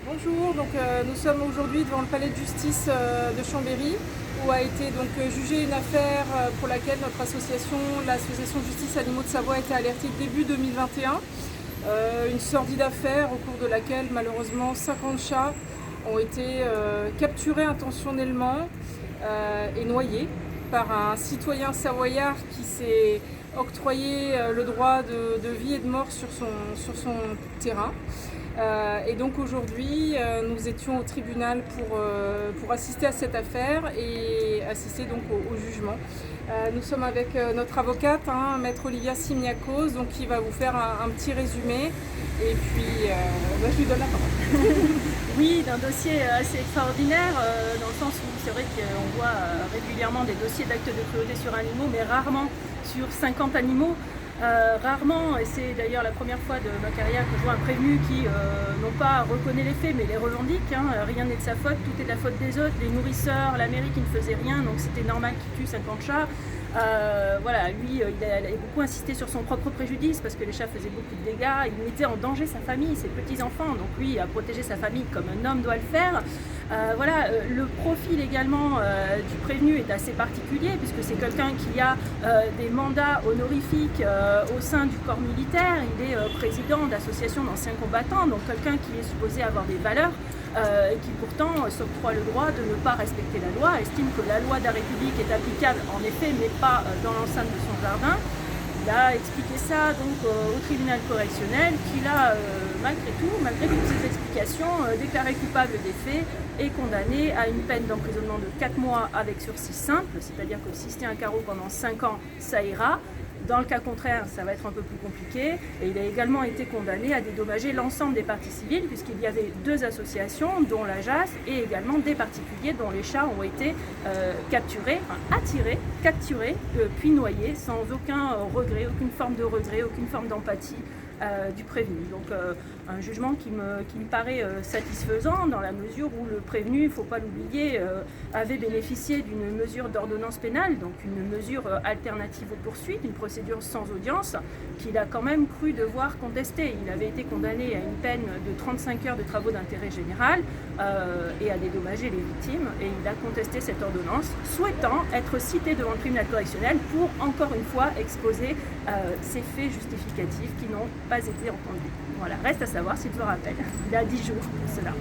Bonjour, nous sommes aujourd'hui devant le palais de justice de Chambéry où a été jugée une affaire pour laquelle notre association, l'association Justice Animaux de Savoie, a été alertée début 2021. Une sordide affaire au cours de laquelle malheureusement 50 chats ont été capturés intentionnellement et noyés par un citoyen savoyard qui s'est octroyé le droit de vie et de mort sur son terrain. Et donc aujourd'hui, nous étions au tribunal pour assister à cette affaire et assister donc au jugement. Nous sommes avec notre avocate, maître Olivia Simiakos, qui va vous faire un petit résumé. Et puis, je lui donne la parole. Oui, d'un dossier assez extraordinaire, dans le sens où c'est vrai qu'on voit régulièrement des dossiers d'actes de cruauté sur animaux, mais rarement sur 50 animaux. Rarement, et c'est d'ailleurs la première fois de ma carrière que je vois un prévenu qui non pas reconnaît les faits mais les revendique, rien n'est de sa faute, tout est de la faute des autres, les nourrisseurs, la mairie qui ne faisait rien, donc c'était normal qu'il tue 50 chats. Voilà, lui, il a beaucoup insisté sur son propre préjudice parce que les chats faisaient beaucoup de dégâts, il mettait en danger sa famille, ses petits-enfants, donc lui a protégé sa famille comme un homme doit le faire. Voilà, le profil également du prévenu est assez particulier puisque c'est quelqu'un qui a des mandats honorifiques au sein du corps militaire, il est président d'associations d'anciens combattants, donc quelqu'un qui est supposé avoir des valeurs et qui pourtant s'octroie le droit de ne pas respecter la loi, estime que la loi de la République est applicable en effet mais pas dans l'enceinte de son jardin. Il a expliqué ça donc au tribunal correctionnel qu'il a malgré toutes ces explications, déclaré coupable des faits et condamné à une peine d'emprisonnement de 4 mois avec sursis simple, c'est-à-dire que si c'était un carreau pendant 5 ans, ça ira. Dans le cas contraire, ça va être un peu plus compliqué. Et il a également été condamné à dédommager l'ensemble des parties civiles, puisqu'il y avait 2 associations, dont la JAS, et également des particuliers dont les chats ont été capturés, puis noyés, sans aucun regret, aucune forme de regret, aucune forme d'empathie du prévenu. Donc un jugement qui me paraît satisfaisant dans la mesure où le prévenu, il ne faut pas l'oublier, avait bénéficié d'une mesure d'ordonnance pénale, donc une mesure alternative aux poursuites, une procédure sans audience, qu'il a quand même cru devoir contester. Il avait été condamné à une peine de 35 heures de travaux d'intérêt général et à dédommager les victimes, et il a contesté cette ordonnance, souhaitant être cité devant le tribunal correctionnel pour encore une fois exposer ces faits justificatifs qui n'ont pas été entendus. Voilà, reste à savoir s'il se rappelle. Il a 10 jours de cela.